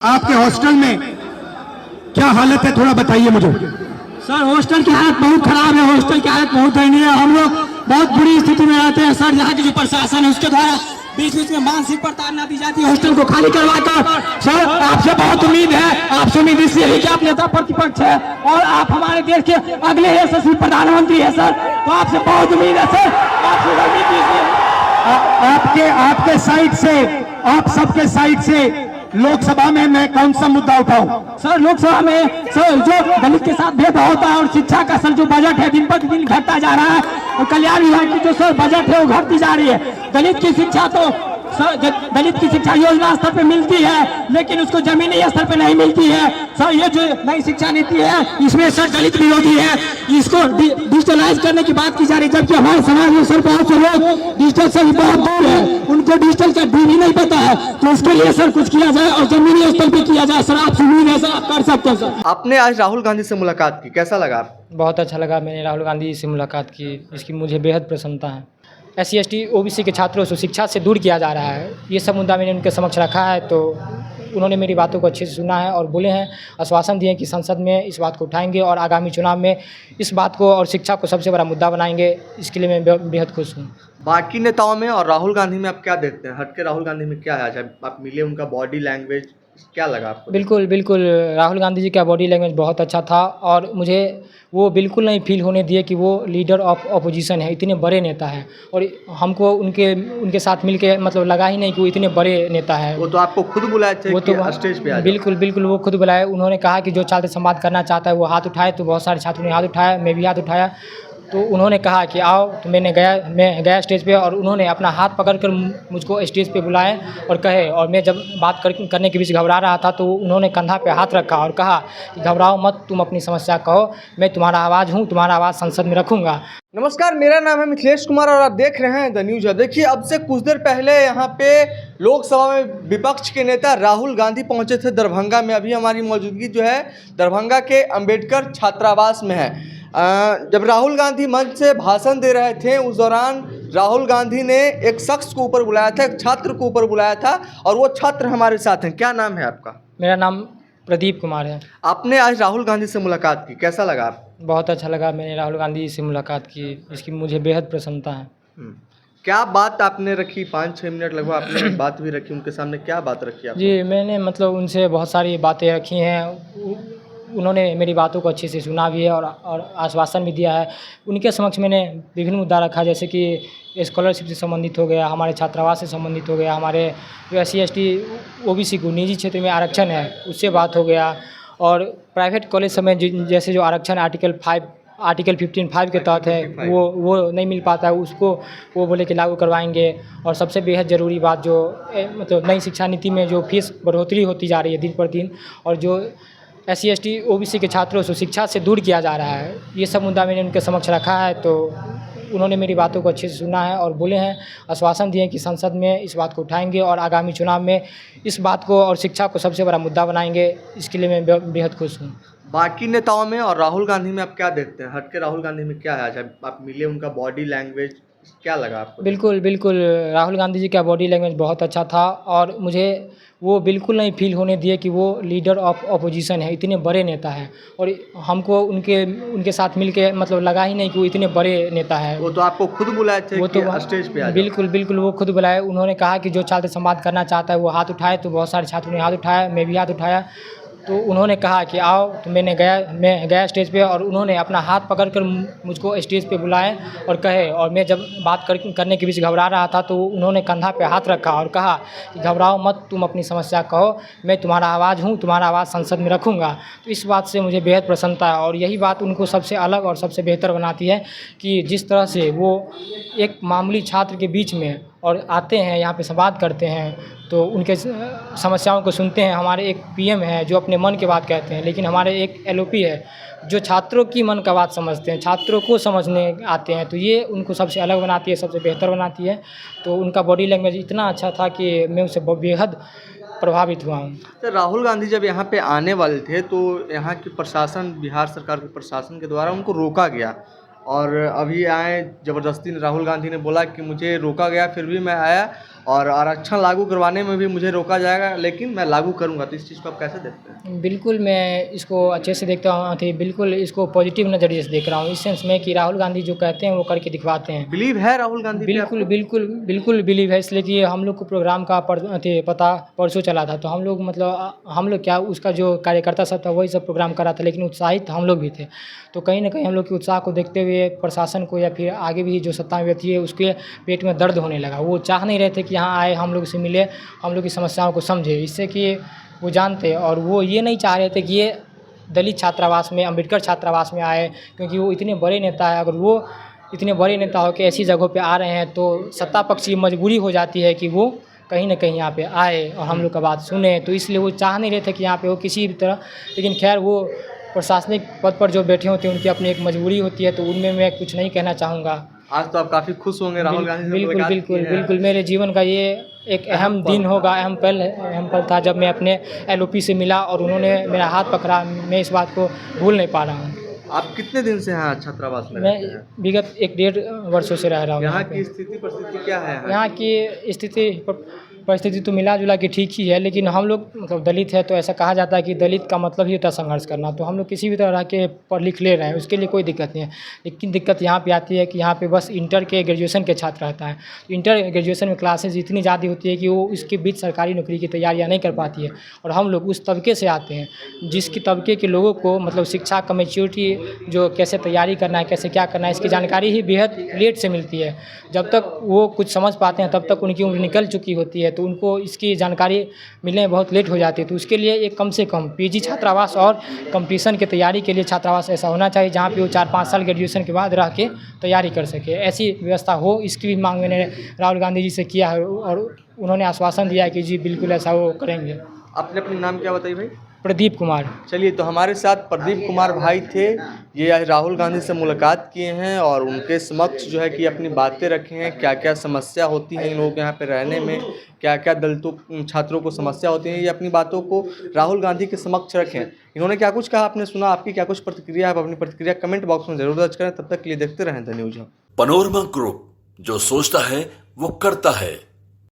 आपके हॉस्टल में क्या हालत है, थोड़ा बताइए मुझे। सर हॉस्टल की हालत बहुत खराब है, हॉस्टल की हालत बहुत दयनीय है। हम लोग बहुत बुरी स्थिति में रहते हैं सर। यहाँ की जो प्रशासन है उसके द्वारा बीच बीच में मानसिक प्रताड़ना दी जाती है हॉस्टल को खाली करवाकर। सर आपसे बहुत उम्मीद है, आपसे उम्मीद इसलिए है कि आप नेता प्रतिपक्ष है और आप हमारे देश के अगले यशस्वी प्रधानमंत्री है सर, तो आपसे बहुत उम्मीद है सर। आपसे उम्मीद इसलिए आपके साइड से, आप सबके साइड से लोकसभा में मैं कौन सा मुद्दा उठाऊं? सर लोकसभा में सर जो दलित के साथ भेदभाव होता है और शिक्षा का सर जो बजट है दिन पर दिन घटता जा रहा है और कल्याण विभाग की जो सर बजट है वो घटती जा रही है। दलित की शिक्षा तो सर दलित की शिक्षा योजना स्तर पे मिलती है लेकिन उसको जमीनी स्तर पे नहीं मिलती है सर। ये जो नई शिक्षा नीति है इसमें सर दलित विरोधी है, इसको डिजिटलाइज करने की बात की जा रही है, जबकि हमारे समाज में सर बहुत से लोग डिजिटल से बहुत दूर है, उनको डिजिटल का डी भी नहीं पता है। तो उसके लिए सर कुछ किया जाए और जमीनी स्तर पे किया जाए सर। आपसे उम्मीद है सर आप कर सकते हैं सर। आपने आज राहुल गांधी से मुलाकात की, कैसा लगा? बहुत अच्छा लगा, मैंने राहुल गांधी से मुलाकात की, इसकी मुझे बेहद प्रसन्नता है। SC ST OBC के छात्रों को शिक्षा से दूर किया जा रहा है, ये सब मुद्दा मैंने उनके समक्ष रखा है, तो उन्होंने मेरी बातों को अच्छे से सुना है और बोले हैं, आश्वासन दिए कि संसद में इस बात को उठाएंगे और आगामी चुनाव में इस बात को और शिक्षा को सबसे बड़ा मुद्दा बनाएंगे। इसके लिए मैं बेहद खुश हूँ। बाकी नेताओं में और राहुल गांधी में आप क्या देखते हैं? हटके राहुल गांधी में क्या है? जब आप मिले, उनका बॉडी लैंग्वेज क्या लगा आपको? बिल्कुल बिल्कुल, राहुल गांधी जी का बॉडी लैंग्वेज बहुत अच्छा था और मुझे वो बिल्कुल नहीं फील होने दिए कि वो लीडर ऑफ अपोजिशन है, इतने बड़े नेता हैं। और हमको उनके साथ मिलके मतलब लगा ही नहीं कि वो इतने बड़े नेता हैं। वो तो आपको खुद बुलाए थे, वो तो स्टेज पे? बिल्कुल बिल्कुल, वो खुद बुलाए। उन्होंने कहा कि जो छात्र संवाद करना चाहता है वो हाथ उठाए, तो बहुत सारे छात्रों ने हाथ उठाया, मैं भी हाथ उठाया। तो उन्होंने कहा कि आओ, तो मैं गया स्टेज पे और उन्होंने अपना हाथ पकड़कर मुझको स्टेज पे बुलाए और कहे, और मैं जब बात करने के बीच घबरा रहा था तो उन्होंने कंधा पे हाथ रखा और कहा कि घबराओ मत, तुम अपनी समस्या कहो, मैं तुम्हारा आवाज़ हूँ, तुम्हारा आवाज़ संसद में रखूँगा। नमस्कार, मेरा नाम है मिथिलेश कुमार और आप देख रहे हैं द न्यूज। देखिए, अब से कुछ देर पहले यहाँ पे लोकसभा में विपक्ष के नेता राहुल गांधी पहुँचे थे दरभंगा में। अभी हमारी मौजूदगी जो है दरभंगा के अंबेडकर छात्रावास में है। जब राहुल गांधी मंच से भाषण दे रहे थे उस दौरान राहुल गांधी ने एक शख्स को ऊपर बुलाया था, एक छात्र को ऊपर बुलाया था और वो छात्र हमारे साथ हैं। क्या नाम है आपका? मेरा नाम प्रदीप कुमार है। आपने आज राहुल गांधी से मुलाकात की, कैसा लगा आपको? बहुत अच्छा लगा, मैंने राहुल गांधी से मुलाकात की, इसकी मुझे बेहद प्रसन्नता है। क्या बात आपने रखी? 5-6 मिनट लगभग आपने बात भी रखी उनके सामने, क्या बात रखी आपने? जी, मैंने मतलब उनसे बहुत सारी बातें रखी हैं, उन्होंने मेरी बातों को अच्छे से सुना भी है और आश्वासन भी दिया है। उनके समक्ष मैंने विभिन्न मुद्दा रखा, जैसे कि स्कॉलरशिप से संबंधित हो गया, हमारे छात्रावास से संबंधित हो गया, हमारे जो SC ST OBC को निजी क्षेत्र में आरक्षण है उससे बात हो गया, और प्राइवेट कॉलेज समय जैसे जो आरक्षण आर्टिकल 15(5) के तहत है वो नहीं मिल पाता है, उसको वो बोले कि लागू करवाएंगे। और सबसे बेहद ज़रूरी बात जो मतलब नई शिक्षा नीति में जो फीस बढ़ोतरी होती जा रही है दिन पर दिन, और जो SC ST OBC के छात्रों को शिक्षा से दूर किया जा रहा है, ये सब मुद्दा मैंने उनके समक्ष रखा है, तो उन्होंने मेरी बातों को अच्छे से सुना है और बोले हैं, आश्वासन दिए कि संसद में इस बात को उठाएंगे और आगामी चुनाव में इस बात को और शिक्षा को सबसे बड़ा मुद्दा बनाएंगे। इसके लिए मैं बेहद खुश हूँ। बाकी नेताओं में और राहुल गांधी में आप क्या देखते हैं? हटके राहुल गांधी में क्या है? जब आप मिले, उनका बॉडी लैंग्वेज क्या लगा आपको? बिल्कुल बिल्कुल, राहुल गांधी जी का बॉडी लैंग्वेज बहुत अच्छा था और मुझे वो बिल्कुल नहीं फील होने दिए कि वो लीडर ऑफ अपोजिशन है, इतने बड़े नेता हैं। और हमको उनके साथ मिलके मतलब लगा ही नहीं कि वो इतने बड़े नेता हैं। वो तो आपको खुद बुलाए थे, वो तो स्टेज पे? बिल्कुल बिल्कुल, वो खुद बुलाए। उन्होंने कहा कि जो छात्र संवाद करना चाहता है वो हाथ उठाए, तो बहुत सारे छात्रों ने हाथ उठाया, मैं भी हाथ उठाया। तो उन्होंने कहा कि आओ, तो मैं गया स्टेज पे और उन्होंने अपना हाथ पकड़कर मुझको स्टेज पे बुलाए और कहे, और मैं जब बात करने के बीच घबरा रहा था तो उन्होंने कंधा पे हाथ रखा और कहा कि घबराओ मत, तुम अपनी समस्या कहो, मैं तुम्हारा आवाज़ हूँ, तुम्हारा आवाज़ संसद में रखूँगा। तो इस बात से मुझे बेहद प्रसन्नता है और यही बात उनको सबसे अलग और सबसे बेहतर बनाती है कि जिस तरह से वो एक मामूली छात्र के बीच में और आते हैं, यहाँ पे संवाद करते हैं, तो उनके समस्याओं को सुनते हैं। हमारे एक PM है जो अपने मन की बात कहते हैं, लेकिन हमारे एक LOP है जो छात्रों की मन का बात समझते हैं, छात्रों को समझने आते हैं। तो ये उनको सबसे अलग बनाती है, सबसे बेहतर बनाती है। तो उनका बॉडी लैंग्वेज इतना अच्छा था कि मैं उससे बेहद प्रभावित हुआ हूँ। तो राहुल गांधी जब यहाँ पे आने वाले थे तो यहाँ की प्रशासन, बिहार सरकार के प्रशासन के द्वारा उनको रोका गया और अभी आए ज़बरदस्ती। राहुल गांधी ने बोला कि मुझे रोका गया फिर भी मैं आया और आरक्षण लागू करवाने में भी मुझे रोका जाएगा, लेकिन मैं लागू करूंगा। तो इस चीज़ को आप कैसे देखते हैं? बिल्कुल मैं इसको अच्छे से देखता हूँ, बिल्कुल इसको पॉजिटिव नज़रिए से देख रहा हूँ, इस सेंस में कि राहुल गांधी जो कहते हैं वो करके दिखवाते हैं। बिलीव है राहुल गांधी पे बिल्कुल आपको? बिल्कुल बिल्कुल बिलीव है, इसलिए कि हम लोग को प्रोग्राम का पता परसों चला था, तो हम लोग मतलब हम लोग क्या उसका जो कार्यकर्ता सब था वही सब प्रोग्राम करा था, लेकिन उत्साहित हम लोग भी थे। तो कहीं ना कहीं हम लोग के उत्साह को देखते हुए प्रशासन को या फिर आगे भी जो सत्ता में व्यक्ति है उसके पेट में दर्द होने लगा। वो चाह नहीं रहे थे कि यहाँ आए, हम लोग से मिले, हम लोग की समस्याओं को समझे, इससे कि वो जानते, और वो ये नहीं चाह रहे थे कि ये दलित छात्रावास में, अम्बेडकर छात्रावास में आए, क्योंकि वो इतने बड़े नेता है। अगर वो इतने बड़े नेता हो के ऐसी जगहों पे आ रहे हैं तो सत्ता पक्ष की मजबूरी हो जाती है कि वो कहीं ना कहीं यहाँ पे आए और हम लोग का बात सुने। तो इसलिए वो चाह नहीं रहे थे कि यहाँ पे वो किसी भी तरह, लेकिन खैर वो प्रशासनिक पद पर जो बैठे होते हैं उनकी अपनी एक मजबूरी होती है, तो उनमें मैं कुछ नहीं कहना चाहूँगा। आज तो आप काफ़ी खुश होंगे राहुल गांधी से बिल्कुल मुलाकात की बिल्कुल है। बिल्कुल मेरे जीवन का ये एक अहम दिन होगा, अहम पल था जब मैं अपने LOP से मिला और उन्होंने मेरा हाथ पकड़ा। मैं इस बात को भूल नहीं पा रहा हूँ। आप कितने दिन से यहाँ छात्रावास में मैं रहते हैं? विगत 1-1.5 वर्षों से रह रहा हूँ यहाँ पे। की स्थिति परिस्थिति क्या है? यहाँ की परिस्थिति तो मिला जुला के ठीक ही है, लेकिन हम लोग मतलब दलित है तो ऐसा कहा जाता है कि दलित का मतलब ही होता है संघर्ष करना। तो हम लोग किसी भी तरह के पढ़ लिख ले रहे हैं, उसके लिए कोई दिक्कत नहीं है। लेकिन दिक्कत यहाँ पे आती है कि यहाँ पे बस इंटर के ग्रेजुएशन के छात्र रहता है। इंटर ग्रेजुएशन में क्लासेज इतनी ज़्यादा होती है कि वो इसके बीच सरकारी नौकरी की तैयारियाँ नहीं कर पाती है। और हम लोग उस तबके से आते हैं जिसकी तबके के लोगों को मतलब शिक्षा का मैच्योरिटी, जो कैसे तैयारी करना है, कैसे क्या करना है, इसकी जानकारी ही बेहद लेट से मिलती है। जब तक वो कुछ समझ पाते हैं तब तक उनकी उम्र निकल चुकी होती है, तो उनको इसकी जानकारी मिलने में बहुत लेट हो जाती है। तो उसके लिए एक कम से कम PG छात्रावास और कंपटीशन की तैयारी के लिए छात्रावास ऐसा होना चाहिए जहाँ पे वो 4-5 साल ग्रेजुएशन के बाद रह के तैयारी कर सके। ऐसी व्यवस्था हो, इसकी भी मांग मैंने राहुल गांधी जी से किया है और उन्होंने आश्वासन दिया है कि जी बिल्कुल ऐसा वो करेंगे। आपने अपना नाम क्या बताइए भाई? प्रदीप कुमार। चलिए, तो हमारे साथ प्रदीप कुमार भाई थे, ये आज राहुल गांधी से मुलाकात किए हैं और उनके समक्ष जो है कि अपनी बातें रखे हैं, क्या क्या समस्या होती है इन लोगों के यहाँ पे रहने में, क्या क्या दलितों छात्रों को समस्या होती है, ये अपनी बातों को राहुल गांधी के समक्ष रखें। इन्होंने क्या कुछ कहा आपने सुना, आपकी क्या कुछ प्रतिक्रिया है, आप अपनी प्रतिक्रिया कमेंट बॉक्स में जरूर दर्ज करें। तब तक के लिए देखते रहें the news hub. Panorama group, जो सोचता है वो करता है।